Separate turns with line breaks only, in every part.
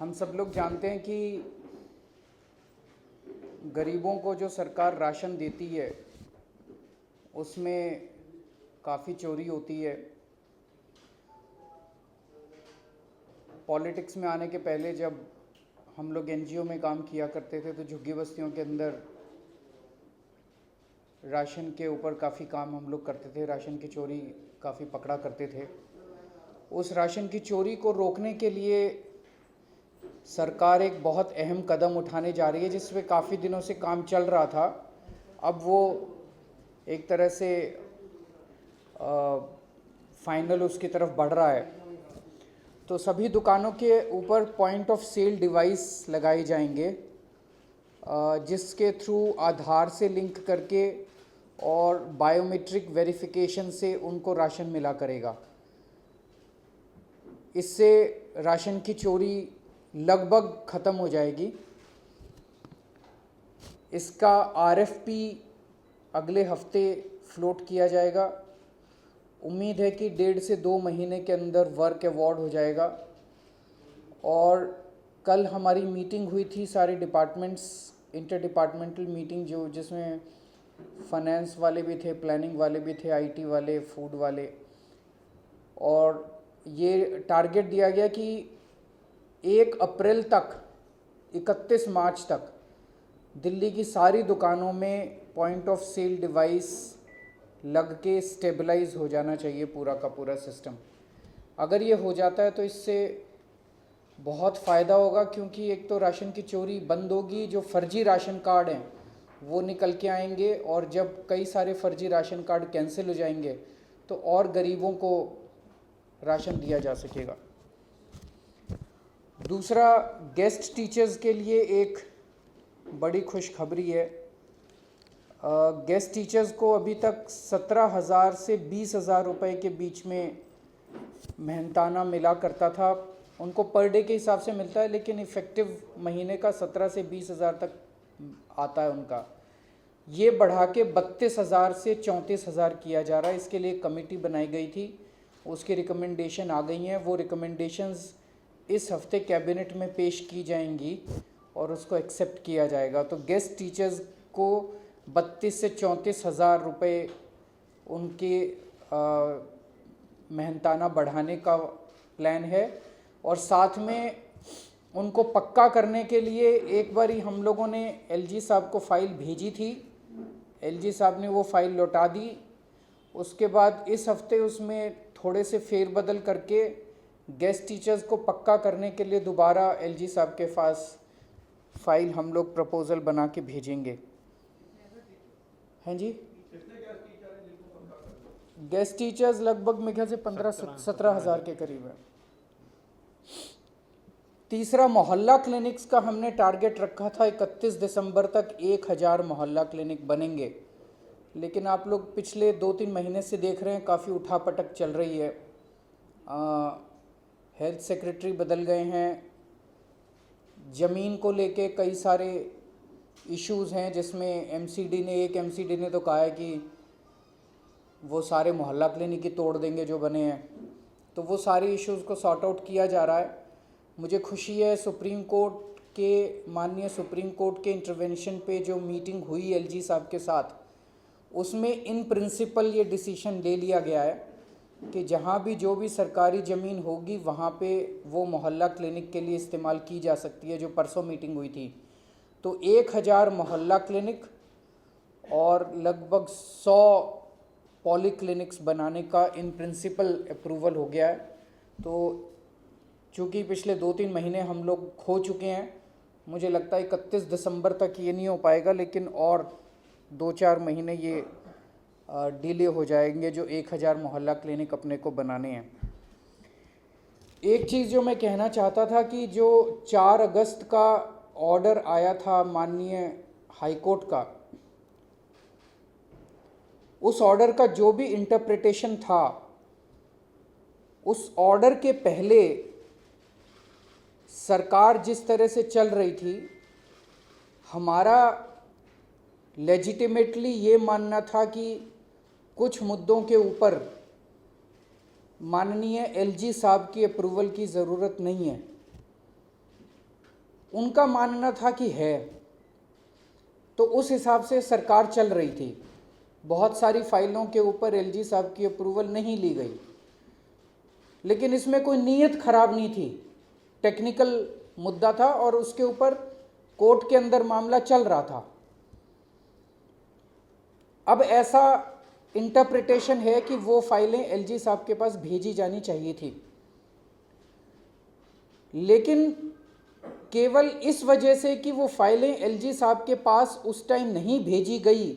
हम सब लोग जानते हैं कि गरीबों को जो सरकार राशन देती है उसमें काफ़ी चोरी होती है। पॉलिटिक्स में आने के पहले जब हम लोग एनजीओ में काम किया करते थे तो झुग्गी बस्तियों के अंदर राशन के ऊपर काफ़ी काम हम लोग करते थे, राशन की चोरी काफ़ी पकड़ा करते थे। उस राशन की चोरी को रोकने के लिए सरकार एक बहुत अहम कदम उठाने जा रही है जिसमें काफ़ी दिनों से काम चल रहा था। अब वो एक तरह से फाइनल उसकी तरफ बढ़ रहा है। तो सभी दुकानों के ऊपर पॉइंट ऑफ सेल डिवाइस लगाए जाएंगे जिसके थ्रू आधार से लिंक करके और बायोमेट्रिक वेरिफिकेशन से उनको राशन मिला करेगा। इससे राशन की चोरी लगभग ख़त्म हो जाएगी। इसका आरएफपी अगले हफ्ते फ्लोट किया जाएगा। उम्मीद है कि 1.5 से 2 महीने के अंदर वर्क अवॉर्ड हो जाएगा। और कल हमारी मीटिंग हुई थी सारे डिपार्टमेंट्स, इंटर डिपार्टमेंटल मीटिंग जिसमें फाइनेंस वाले भी थे, प्लानिंग वाले भी थे, आईटी वाले, फूड वाले। और ये टारगेट दिया गया कि 1 अप्रैल तक 31 मार्च तक दिल्ली की सारी दुकानों में पॉइंट ऑफ सेल डिवाइस लग के स्टेबलाइज हो जाना चाहिए पूरा का पूरा सिस्टम। अगर ये हो जाता है तो इससे बहुत फ़ायदा होगा, क्योंकि एक तो राशन की चोरी बंद होगी, जो फर्जी राशन कार्ड हैं वो निकल के आएंगे, और जब कई सारे फर्जी राशन कार्ड कैंसिल हो जाएंगे तो और गरीबों को राशन दिया जा सकेगा। दूसरा, गेस्ट टीचर्स के लिए एक बड़ी खुशखबरी है। गेस्ट टीचर्स को अभी तक 17,000 से 20,000 रुपये के बीच में मेहनताना मिला करता था। उनको पर डे के हिसाब से मिलता है, लेकिन इफ़ेक्टिव महीने का 17 से 20,000 तक आता है उनका। ये बढ़ा के 32,000 से 34,000 किया जा रहा है। इसके लिए कमेटी बनाई गई थी, उसकी रिकमेंडेशन आ गई हैं। वो रिकमेंडेशंस इस हफ्ते कैबिनेट में पेश की जाएंगी और उसको एक्सेप्ट किया जाएगा। तो गेस्ट टीचर्स को 32 से 34,000 रुपये उनके मेहनताना बढ़ाने का प्लान है। और साथ में उनको पक्का करने के लिए एक बार ही हम लोगों ने एलजी साहब को फ़ाइल भेजी थी, एलजी साहब ने वो फ़ाइल लौटा दी। उसके बाद इस हफ्ते उसमें थोड़े से फेरबदल करके गेस्ट टीचर्स को पक्का करने के लिए दोबारा एलजी साहब के पास फ़ाइल हम लोग प्रपोज़ल बना के भेजेंगे। हैं जी, गेस्ट टीचर्स लगभग मेरे ख्याल से 15-17 हज़ार के करीब है। तीसरा, मोहल्ला क्लिनिक्स का हमने टारगेट रखा था 31 दिसंबर तक 1000 मोहल्ला क्लिनिक बनेंगे, लेकिन आप लोग पिछले 2-3 महीने से देख रहे हैं काफ़ी उठापटक चल रही है। हेल्थ सेक्रेटरी बदल गए हैं, ज़मीन को लेके कई सारे इश्यूज़ हैं, जिसमें एक एमसीडी ने तो कहा है कि वो सारे मोहल्ला क्लिनिक ही तोड़ देंगे जो बने हैं। तो वो सारे इश्यूज़ को सॉर्ट आउट किया जा रहा है। मुझे खुशी है माननीय सुप्रीम कोर्ट के इंटरवेंशन पे जो मीटिंग हुई एलजी साहब के साथ, उसमें इन प्रिंसिपल ये डिसीजन ले लिया गया है कि जहाँ भी जो भी सरकारी ज़मीन होगी वहाँ पे वो मोहल्ला क्लिनिक के लिए इस्तेमाल की जा सकती है। जो परसों मीटिंग हुई थी, तो 1000 मोहल्ला क्लिनिक और लगभग 100 पॉली क्लिनिक्स बनाने का इन प्रिंसिपल अप्रूवल हो गया है। तो चूँकि पिछले 2-3 महीने हम लोग खो चुके हैं, मुझे लगता है 31 दिसंबर तक ये नहीं हो पाएगा, लेकिन और 2-4 महीने ये डिले हो जाएंगे जो 1000 मोहल्ला क्लिनिक अपने को बनाने हैं। एक चीज़ जो मैं कहना चाहता था कि जो 4 अगस्त का ऑर्डर आया था माननीय हाई कोर्ट का, उस ऑर्डर का जो भी इंटरप्रिटेशन था, उस ऑर्डर के पहले सरकार जिस तरह से चल रही थी, हमारा लेजिटिमेटली ये मानना था कि कुछ मुद्दों के ऊपर माननीय एलजी साहब की अप्रूवल की ज़रूरत नहीं है। उनका मानना था कि है, तो उस हिसाब से सरकार चल रही थी। बहुत सारी फाइलों के ऊपर एलजी साहब की अप्रूवल नहीं ली गई, लेकिन इसमें कोई नीयत खराब नहीं थी, टेक्निकल मुद्दा था और उसके ऊपर कोर्ट के अंदर मामला चल रहा था। अब ऐसा इंटरप्रिटेशन है कि वो फाइलें एलजी साहब के पास भेजी जानी चाहिए थी, लेकिन केवल इस वजह से कि वो फाइलें एलजी साहब के पास उस टाइम नहीं भेजी गई,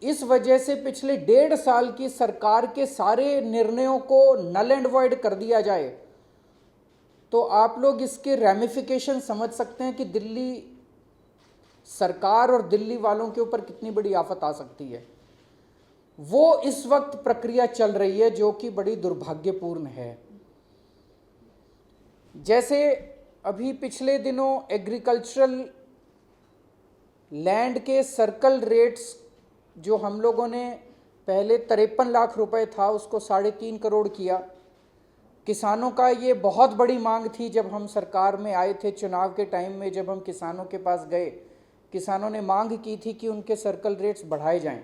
इस वजह से पिछले 1.5 साल की सरकार के सारे निर्णयों को नल एंड वॉइड कर दिया जाए, तो आप लोग इसके रैमिफिकेशन समझ सकते हैं कि दिल्ली सरकार और दिल्ली वालों के ऊपर कितनी बड़ी आफत आ सकती है। वो इस वक्त प्रक्रिया चल रही है जो कि बड़ी दुर्भाग्यपूर्ण है। जैसे अभी पिछले दिनों एग्रीकल्चरल लैंड के सर्कल रेट्स जो हम लोगों ने पहले 53 लाख रुपए था उसको 3.5 करोड़ किया। किसानों का ये बहुत बड़ी मांग थी। जब हम सरकार में आए थे चुनाव के टाइम में, जब हम किसानों के पास गए, किसानों ने मांग की थी कि उनके सर्कल रेट्स बढ़ाए जाएं।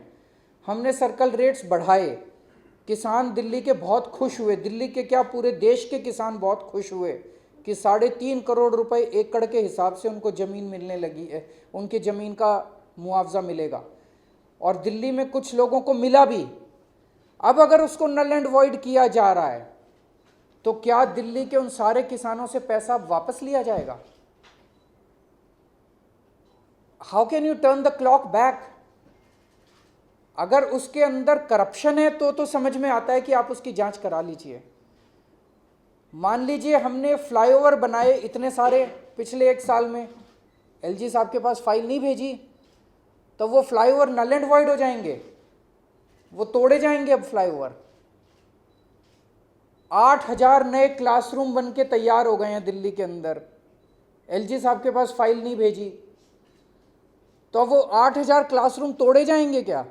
हमने सर्कल रेट्स बढ़ाए, किसान दिल्ली के बहुत खुश हुए। दिल्ली के क्या, पूरे देश के किसान बहुत खुश हुए कि 3.5 करोड़ रुपए एकड़ के हिसाब से उनको ज़मीन मिलने लगी है, उनकी ज़मीन का मुआवजा मिलेगा। और दिल्ली में कुछ लोगों को मिला भी। अब अगर उसको नल एंड वॉइड किया जा रहा है तो क्या दिल्ली के उन सारे किसानों से पैसा वापस लिया जाएगा? How can U turn the clock back? अगर उसके अंदर करप्शन है तो समझ में आता है कि आप उसकी जांच करा लीजिए। मान लीजिए हमने फ्लाईओवर बनाए इतने सारे पिछले 1 साल में, एलजी साहब के पास फाइल नहीं भेजी, तो वो फ्लाईओवर नल एंड वॉइड हो जाएंगे, वो तोड़े जाएंगे। अब फ्लाईओवर 8,000 नए क्लासरूम बन के तैयार हो गए हैं दिल्ली के अंदर, एलजी साहब के पास फाइल नहीं भेजी, तो वो 8,000 क्लासरूम तोड़े जाएंगे क्या?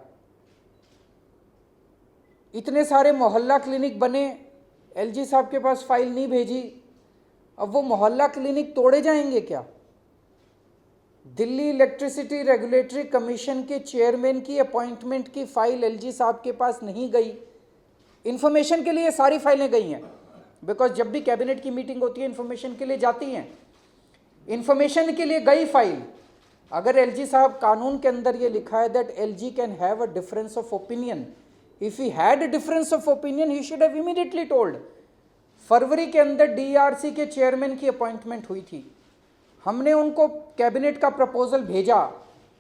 इतने सारे मोहल्ला क्लिनिक बने, एलजी साहब के पास फाइल नहीं भेजी, अब वो मोहल्ला क्लिनिक तोड़े जाएंगे क्या? दिल्ली इलेक्ट्रिसिटी रेगुलेटरी कमीशन के चेयरमैन की अपॉइंटमेंट की फाइल एलजी साहब के पास नहीं गई। इन्फॉर्मेशन के लिए सारी फाइलें गई हैं, बिकॉज जब भी कैबिनेट की मीटिंग होती है इन्फॉर्मेशन के लिए जाती हैं, इन्फॉर्मेशन के लिए गई फाइल। अगर एलजी साहब, कानून के अंदर ये लिखा है that LG can have a difference of opinion, if he had a difference of opinion he should have immediately told. फरवरी के अंदर डीआरसी के चेयरमैन की अपॉइंटमेंट हुई थी, हमने उनको कैबिनेट का प्रपोजल भेजा।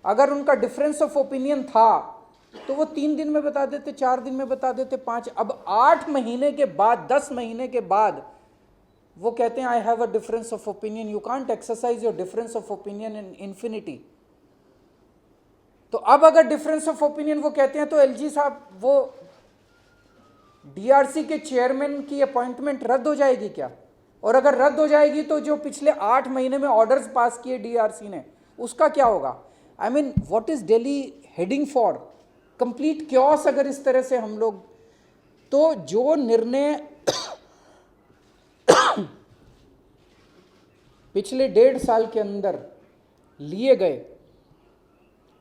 अगर उनका डिफरेंस ऑफ ओपिनियन था तो वो 3 दिन में बता देते, 4 दिन में बता देते, 5। अब 8 महीने के बाद, 10 महीने के बाद वो कहते हैं I have a difference of opinion. You can't exercise your difference of opinion in infinity. तो अब अगर डिफरेंस ऑफ ओपिनियन वो कहते हैं तो एलजी साहब, वो डीआरसी के चेयरमैन की अपॉइंटमेंट रद्द हो जाएगी क्या? और अगर रद्द हो जाएगी तो जो पिछले 8 महीने में ऑर्डर्स पास किए डीआरसी ने, उसका क्या होगा? I mean what is Delhi heading for? Complete chaos. अगर इस तरह से हम लोग, तो जो निर्णय पिछले 1.5 साल के अंदर लिए गए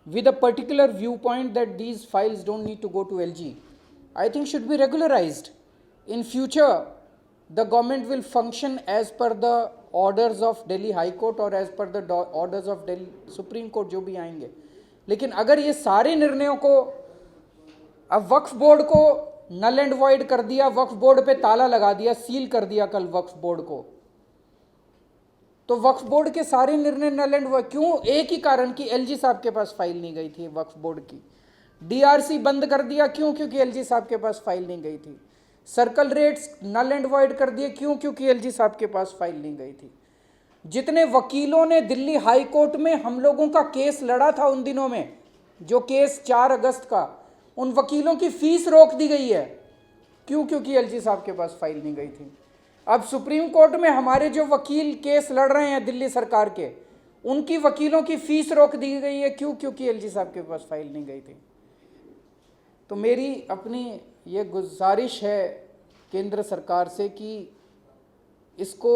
with a particular viewpoint that these files don't need to go to LG, I think should be regularized. In future, the government will function as per the orders of Delhi High Court or as per the orders of Delhi Supreme Court, जो भी आएंगे। लेकिन अगर ये सारे निर्णयों को, अब वक्फ बोर्ड को नल एंड वॉइड कर दिया, वक्फ बोर्ड पे ताला लगा दिया, सील कर दिया कल वक्फ बोर्ड को, तो वक्फ बोर्ड के सारे निर्णय नल एंड वॉइड क्यों? एक ही कारण कि एलजी साहब के पास फाइल नहीं गई थी वक्फ बोर्ड की। डीआरसी बंद कर दिया, क्यों? क्योंकि एलजी साहब के पास फाइल नहीं गई थी। Circle rates null and void कर दिए, क्यों? क्योंकि एलजी साहब के पास फाइल नहीं गई थी। जितने वकीलों ने दिल्ली हाई कोर्ट में हम लोगों का केस लड़ा था उन दिनों में, जो केस 4 अगस्त का, उन वकीलों की फीस रोक दी गई है। क्यों? क्योंकि एलजी साहब के पास फाइल नहीं गई थी। अब सुप्रीम कोर्ट में हमारे जो वकील केस लड़ रहे हैं दिल्ली सरकार के, उनकी वकीलों की फीस रोक दी गई है। क्यों? क्योंकि एलजी साहब के पास फाइल नहीं गई थी। तो मेरी अपनी ये गुजारिश है केंद्र सरकार से कि इसको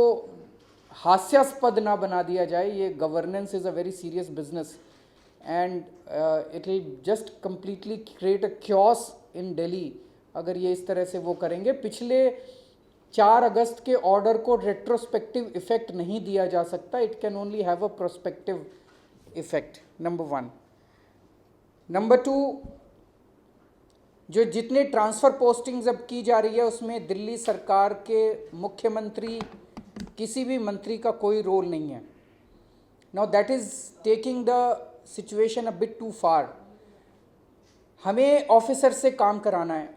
हास्यास्पद ना बना दिया जाए। ये governance is a very serious business and it will just completely create a chaos in Delhi अगर ये इस तरह से वो करेंगे। पिछले 4 अगस्त के ऑर्डर को रेट्रोस्पेक्टिव इफेक्ट नहीं दिया जा सकता, it can only have a prospective effect, number 1। Number 2, जो जितने ट्रांसफ़र पोस्टिंग्स अब की जा रही है उसमें दिल्ली सरकार के मुख्यमंत्री किसी भी मंत्री का कोई रोल नहीं है। Now that is taking the situation a bit too far. हमें ऑफिसर से काम कराना है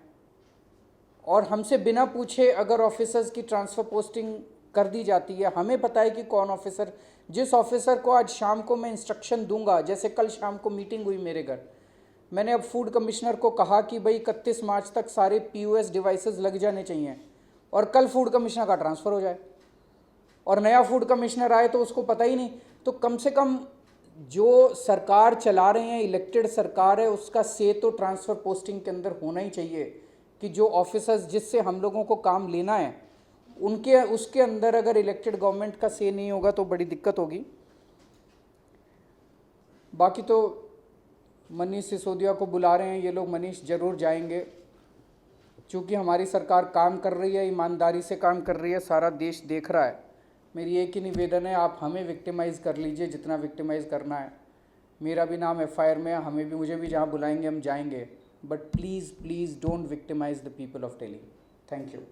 और हमसे बिना पूछे अगर ऑफिसर्स की ट्रांसफ़र पोस्टिंग कर दी जाती है, हमें पता है कि कौन ऑफिसर, जिस ऑफिसर को आज शाम को मैं इंस्ट्रक्शन दूंगा, जैसे कल शाम को मीटिंग हुई मेरे घर, मैंने अब फूड कमिश्नर को कहा कि भाई 31 मार्च तक सारे POS डिवाइसेस लग जाने चाहिए और कल फूड कमिश्नर का ट्रांसफ़र हो जाए और नया फूड कमिश्नर आए तो उसको पता ही नहीं। तो कम से कम जो सरकार चला रहे हैं, इलेक्टेड सरकार है, उसका से तो ट्रांसफ़र पोस्टिंग के अंदर होना ही चाहिए कि जो ऑफिसर्स जिससे हम लोगों को काम लेना है उनके उसके अंदर अगर इलेक्टेड गवर्नमेंट का से नहीं होगा तो बड़ी दिक्कत होगी। बाकी तो मनीष सिसोदिया को बुला रहे हैं ये लोग, मनीष ज़रूर जाएंगे क्योंकि हमारी सरकार काम कर रही है, ईमानदारी से काम कर रही है, सारा देश देख रहा है। मेरी एक ही निवेदन है, आप हमें विक्टिमाइज़ कर लीजिए जितना विक्टिमाइज़ करना है। मेरा भी नाम FIR में है, हमें भी, मुझे भी जहाँ बुलाएंगे हम जाएंगे, but please please don't victimise the people of Delhi. Thank you.